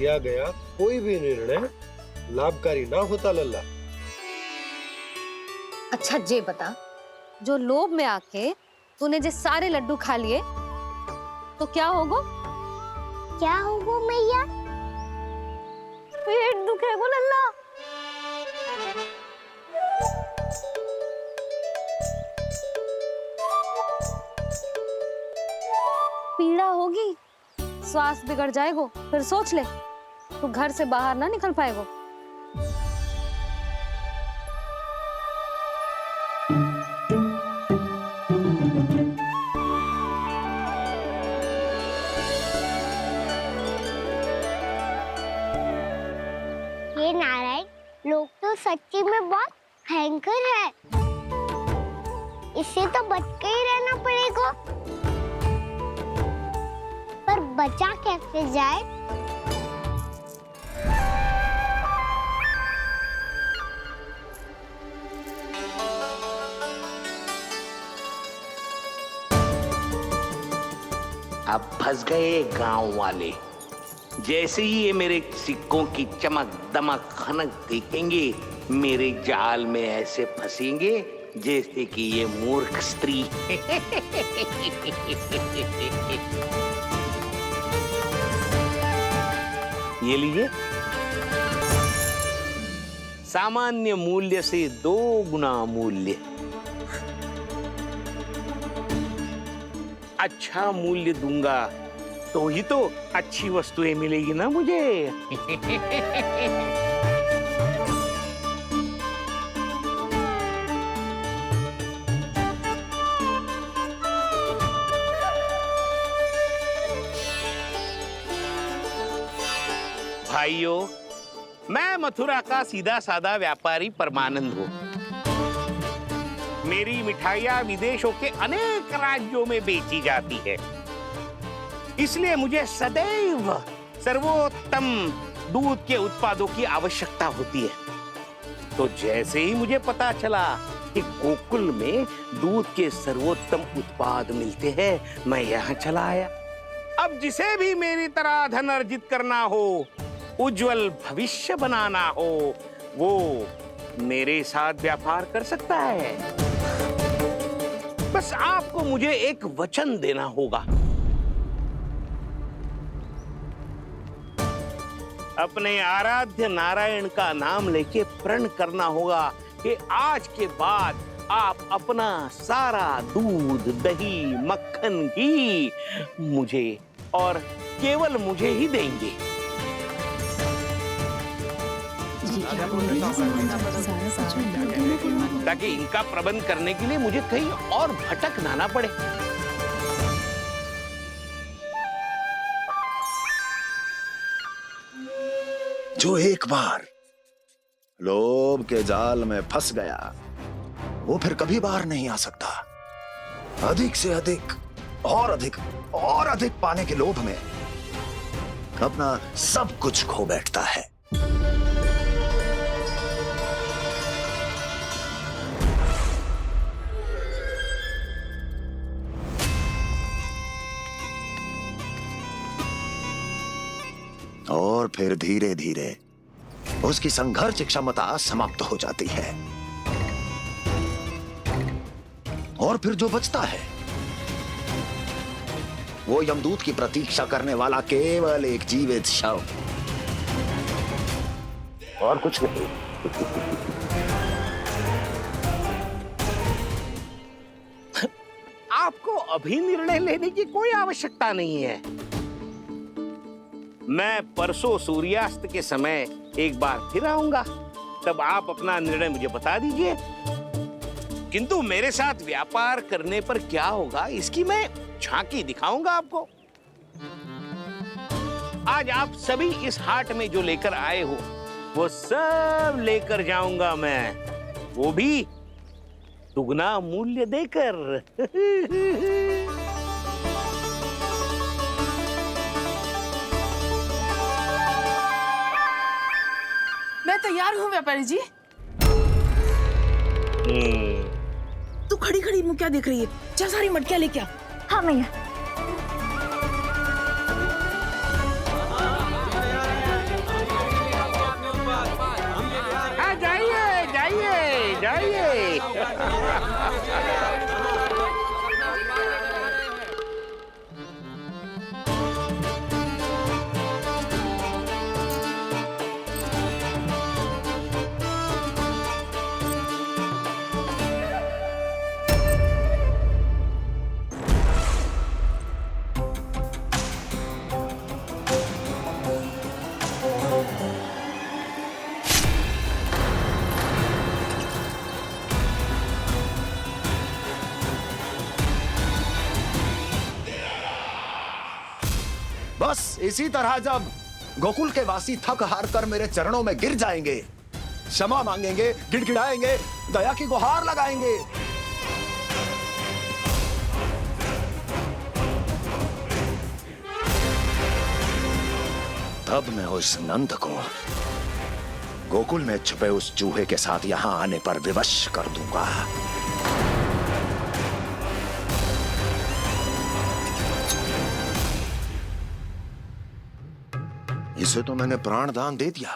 किया गया कोई भी निर्णय लाभकारी ना होता लल्ला। अच्छा ये बता, जो लोभ में आके तूने जो सारे लड्डू खा लिए तो क्या होगा? क्या होगा मैया? पेट दुखेगा लल्ला। पीड़ा होगी, स्वास्थ्य बिगड़ जाएगा, फिर सोच ले तू घर से बाहर ना निकल पाएगा। ये नारायण लोग तो सच्ची में बहुत भयंकर है, इससे तो बच के ही रहना पड़ेगा। पर बचा कैसे जाए? अब फंस गए गांव वाले। जैसे ही ये मेरे सिक्कों की चमक दमक खनक देखेंगे, मेरे जाल में ऐसे फंसेंगे जैसे कि ये मूर्ख स्त्री। ये लीजिए, सामान्य मूल्य से 2 गुना मूल्य। अच्छा मूल्य दूंगा तो ही तो अच्छी वस्तुएं मिलेगी ना मुझे। भाइयों, मैं मथुरा का सीधा साधा व्यापारी परमानंद हूँ। मेरी मिठाइयाँ विदेशों के अनेक राज्यों में बेची जाती है, इसलिए मुझे सदैव सर्वोत्तम दूध के उत्पादों की आवश्यकता होती है। तो जैसे ही मुझे पता चला कि गोकुल में दूध के सर्वोत्तम उत्पाद मिलते हैं, मैं यहाँ चला आया। अब जिसे भी मेरी तरह धन अर्जित करना हो, उज्जवल भविष्य बनाना हो, वो मेरे साथ व्यापार कर सकता है। बस आपको मुझे एक वचन देना होगा। अपने आराध्य नारायण का नाम लेके प्रण करना होगा कि आज के बाद आप अपना सारा दूध, दही, मक्खन, घी मुझे और केवल मुझे ही देंगे। ताकि इनका प्रबंध करने के लिए मुझे कहीं और भटकना ना पड़े। जो एक बार लोभ के जाल में फंस गया, वो फिर कभी बाहर नहीं आ सकता। अधिक से अधिक और अधिक और अधिक पाने के लोभ में अपना सब कुछ खो बैठता है। और फिर धीरे धीरे उसकी संघर्ष क्षमता समाप्त हो जाती है, और फिर जो बचता है वो यमदूत की प्रतीक्षा करने वाला केवल एक जीवित शव, और कुछ नहीं। आपको अभी निर्णय लेने की कोई आवश्यकता नहीं है। मैं परसों सूर्यास्त के समय एक बार फिर आऊंगा, तब आप अपना निर्णय मुझे बता दीजिए। किंतु मेरे साथ व्यापार करने पर क्या होगा, इसकी मैं झांकी दिखाऊंगा आपको। आज आप सभी इस हाट में जो लेकर आए हो, वो सब लेकर जाऊंगा मैं, वो भी दुगना मूल्य देकर। मैं तैयार हूँ व्यापारी जी। तू खड़ी खड़ी मुँह क्या देख रही है? जा सारी मटकियाँ लेके आ। हाँ मैया। बस इसी तरह जब गोकुल के वासी थक हार कर मेरे चरणों में गिर जाएंगे, क्षमा मांगेंगे, गिड़गिड़ाएंगे, दया की गुहार लगाएंगे, तब मैं उस नंद को गोकुल में छुपे उस चूहे के साथ यहां आने पर विवश कर दूंगा। इसे तो मैंने प्राण दान दे दिया,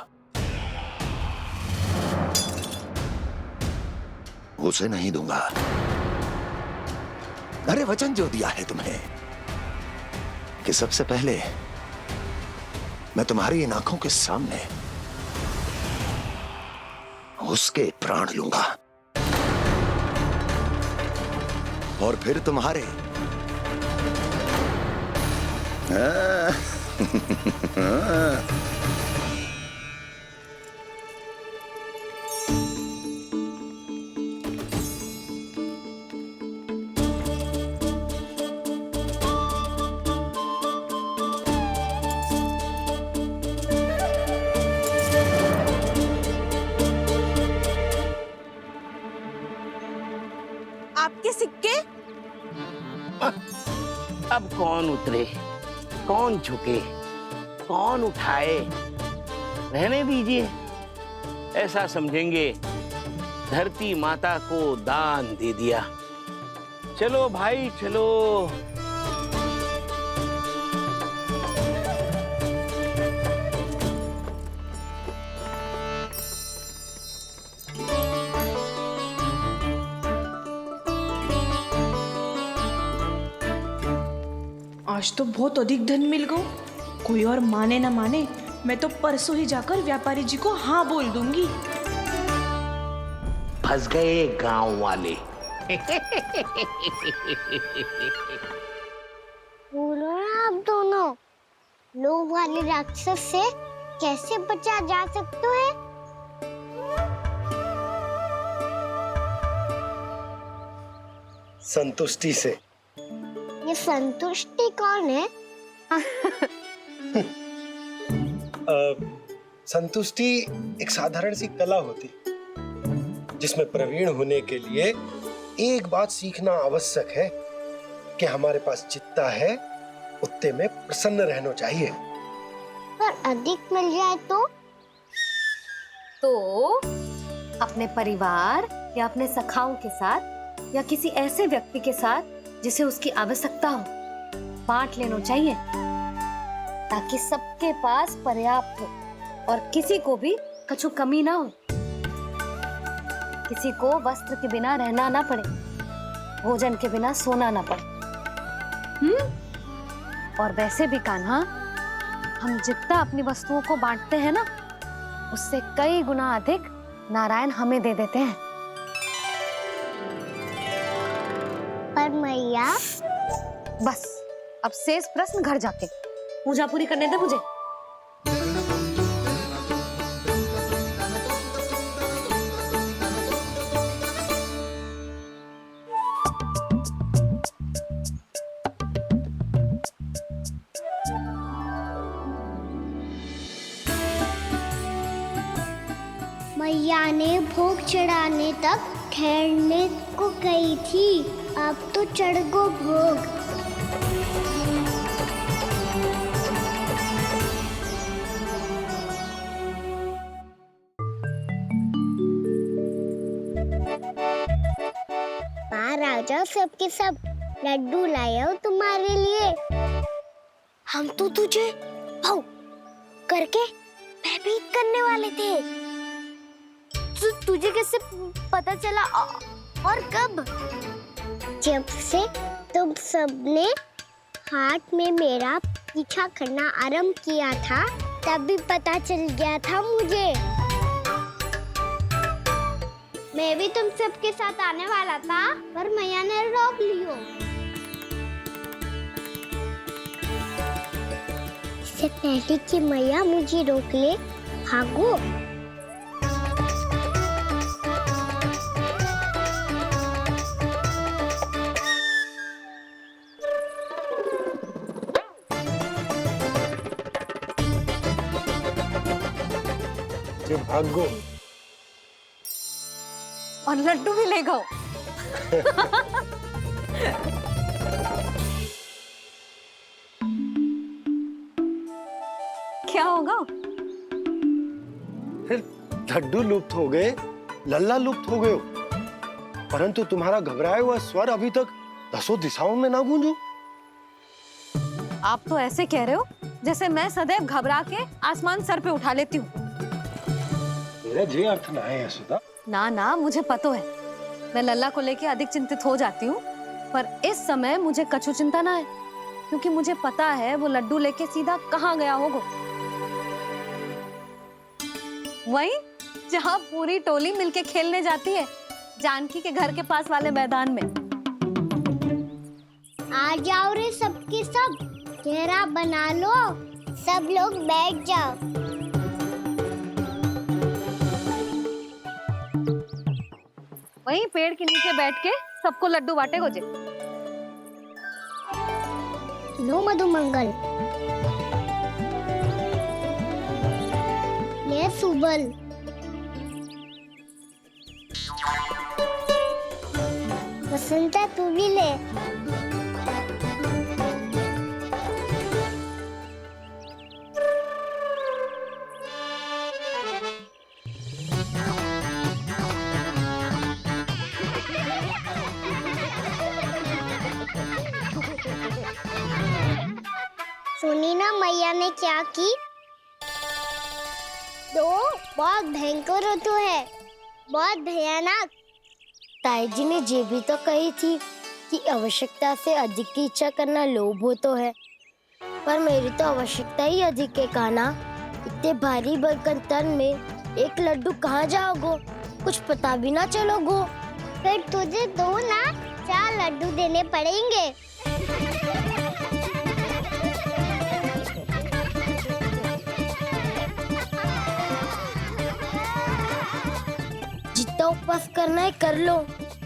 उसे नहीं दूंगा। अरे वचन जो दिया है तुम्हें कि सबसे पहले मैं तुम्हारी इन आंखों के सामने उसके प्राण लूंगा और फिर तुम्हारे। आपके सिक्के? अब कौन उतरे, कौन झुके, कौन उठाए? रहने दीजिए, ऐसा समझेंगे धरती माता को दान दे दिया। चलो भाई चलो। आज तो बहुत अधिक धन मिल गया। कोई और माने ना माने, मैं तो परसों ही जाकर व्यापारी जी को हाँ बोल दूंगी। फंस गए गांव वाले। बोलो ना आप दोनों, लोभ वाले राक्षस से कैसे बचा जा सकते हैं? संतुष्टि से। ये संतुष्टि कौन है? संतुष्टि एक साधारण सी कला होती जिसमें प्रवीण होने के लिए एक बात सीखना आवश्यक है कि हमारे पास जितना है उतने में प्रसन्न रहना चाहिए। पर अधिक मिल जाए तो अपने परिवार या अपने सखाओं के साथ या किसी ऐसे व्यक्ति के साथ जिसे उसकी आवश्यकता हो बांट लेना चाहिए, ताकि सबके पास पर्याप्त हो और किसी को भी कछु कमी ना हो, किसी को वस्त्र के बिना रहना ना पड़े, भोजन के बिना सोना ना पड़े। और वैसे भी कान्हा, हम जितना अपनी वस्तुओं को बांटते हैं ना, उससे कई गुना अधिक नारायण हमें दे देते हैं। पर मैया। बस अब शेष प्रश्न घर जाके पूजा पूरी करने दे मुझे। मैया ने भोग चढ़ाने तक ठहरने को कही थी, अब तो चढ़ गो भोग। बाहर आ जाओ, सबके सब लड्डू लाए हो तुम्हारे लिए। हम तो तुझे भाव करके भयभीत करने वाले थे। तुझे कैसे पता चला और कब? जब से तुम सबने हाथ में मेरा पीछा करना आरंभ किया था, तभी पता चल गया था मुझे। मैं भी तुम सबके साथ आने वाला था, पर मैया ने रोक लियो। इससे पहले कि मैया मुझे रोक ले, भागो। जे भागो और लड्डू भी ले गो। क्या होगा? लड्डू लुप्त हो गए, लल्ला लुप्त हो गए हो, परंतु तुम्हारा घबराया हुआ स्वर अभी तक 10 दिशाओं में ना गूंजो। आप तो ऐसे कह रहे हो जैसे मैं सदैव घबरा के आसमान सर पे उठा लेती हूँ। मेरा ये अर्थ ना है यशोदा। ना ना, मुझे पता है, मैं लल्ला को लेके अधिक चिंतित हो जाती हूँ, पर इस समय मुझे कछु चिंता ना है, क्योंकि मुझे पता है वो लड्डू लेके सीधा कहाँ गया होगा। वहीं जहाँ पूरी टोली मिलके खेलने जाती है, जानकी के घर के पास वाले मैदान में। आ जाओ रे सबके सब, घेरा बना लो, सब लोग बैठ जाओ। वहीं पेड़ के नीचे बैठ के सबको लड्डू बांटे गोजे। लो मधुमंगल, ले सुबल, वसंता तू भी ले। सुनी ना मैया ने क्या की? तो बहुत भयंकर ऋतु है, बहुत भयानक। ताई जी ने ये भी तो कही थी कि आवश्यकता से अधिक की इच्छा करना लोभ हो तो है, पर मेरी तो आवश्यकता ही अधिक है कान्हा। इतने भारी बर्तन तन में एक लड्डू कहाँ जाओगो, कुछ पता भी ना चलोगो। फिर तुझे 2 ना 4 लड्डू देने पड़ेंगे। जितना उपवास करना है कर लो,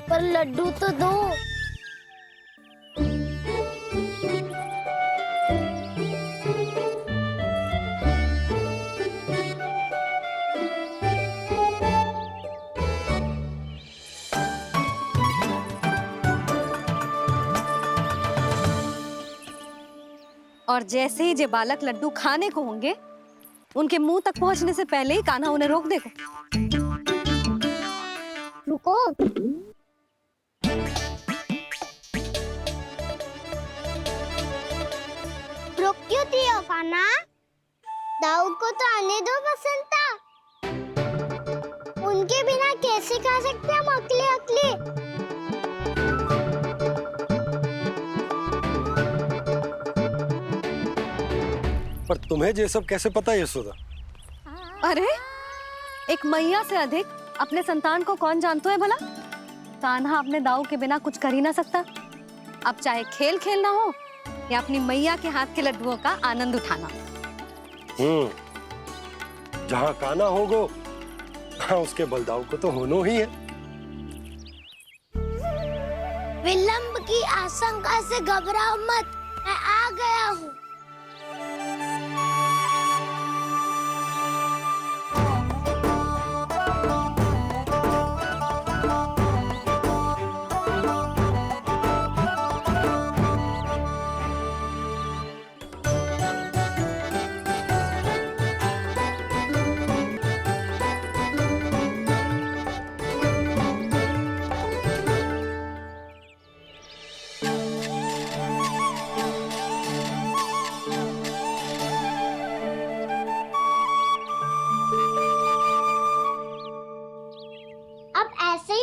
पर लड्डू तो दो। और जैसे ही जे बालक लड्डू खाने को होंगे, उनके मुंह तक पहुंचने से पहले ही कान्हा उन्हें रोक देगा। रुको, रोक क्यों दिया कान्हा? दाऊ को तो आने दो बसंता। उनके बिना कैसे खा सकते हम अकेले अकेले? पर तुम्हें ये सब कैसे पता है यशोदा? अरे, एक मैया से अधिक अपने संतान को कौन जानता है भला? कान्हा अपने दाऊ के बिना कुछ कर ही ना सकता। अब चाहे खेल खेलना हो या अपनी मैया के हाथ के लड्डुओं का आनंद उठाना। जहाँ कान्हा होगो, हाँ उसके बलदाऊ को तो होनो ही है। विलंब की आशंका से घबराओ मत, मैं आ गया हूँ।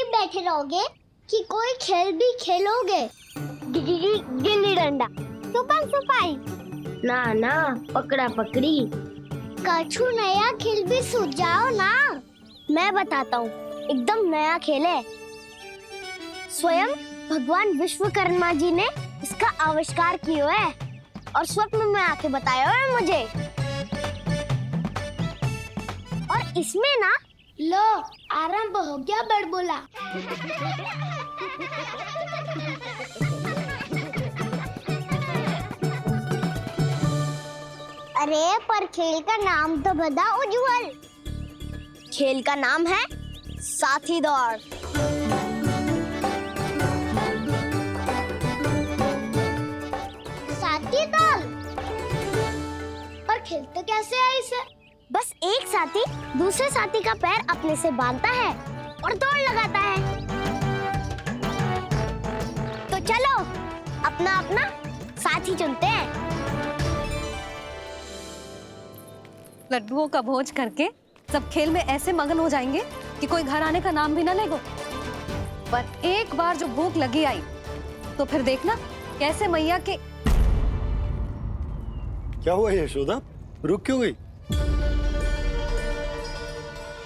बैठे रहोगे कि कोई खेल भी खेलोगे? गिल्ली डंडा, छुपन छुपाई, ना ना पकड़ा पकड़ी, कछु नया खेल भी सुझाओ ना। मैं बताता हूँ, एकदम नया खेल है। स्वयं भगवान विश्वकर्मा जी ने इसका आविष्कार किया है और स्वप्न में आके बताया है मुझे। और इसमें ना लो आरंभ हो गया बड़बोला। अरे पर खेल का नाम तो बता उज्जवल। खेल का नाम है साथी दौड़। साथी दौड़? पर खेलते कैसे है इसे? बस एक साथी दूसरे साथी का पैर अपने से बांधता है और दौड़ लगाता है। तो चलो अपना अपना साथी चुनते हैं। लड्डुओं का भोज करके सब खेल में ऐसे मगन हो जाएंगे कि कोई घर आने का नाम भी ना लेगो। पर एक बार जो भूख लगी आई तो फिर देखना कैसे मैया के। क्या हुआ यशोदा, रुक क्यों गई?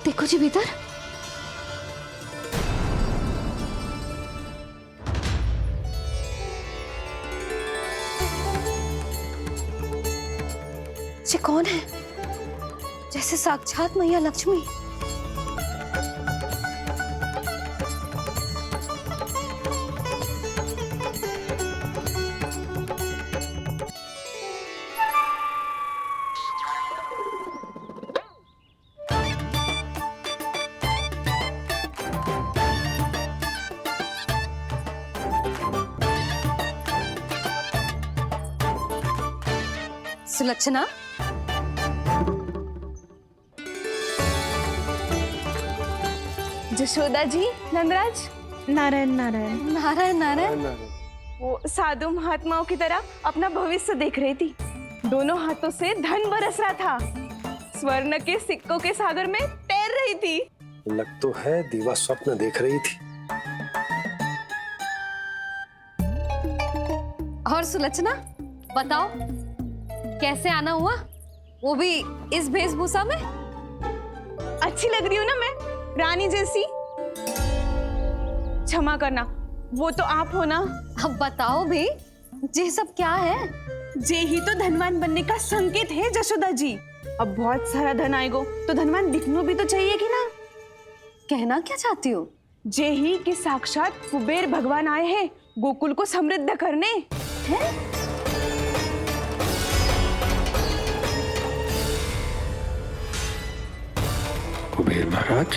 देखो जी भीतर। ये कौन है? जैसे साक्षात मैया लक्ष्मी। सुलक्षणा, जशोदा जी, नंदराज, नारायण नारायण। नारायण नारायण। वो साधु महात्माओं की तरह अपना भविष्य देख रही थी। दोनों हाथों से धन बरस रहा था। स्वर्ण के सिक्कों के सागर में तैर रही थी। लग तो है दीवा स्वप्न देख रही थी। और सुलक्षणा बताओ कैसे आना हुआ, वो भी इस वेशभूषा में? अच्छी लग रही हूँ ना मैं, रानी जैसी? क्षमा करना, वो तो आप हो ना। अब बताओ भी ये सब क्या है? जे ही तो धनवान बनने का संकेत है जशोदा जी। अब बहुत सारा धन आएगा तो धनवान दिखना भी तो चाहिए कि ना। कहना क्या चाहती हो? जे ही कि साक्षात कुबेर भगवान आए हैं गोकुल को समृद्ध करने। हैं? कुबेर महाराज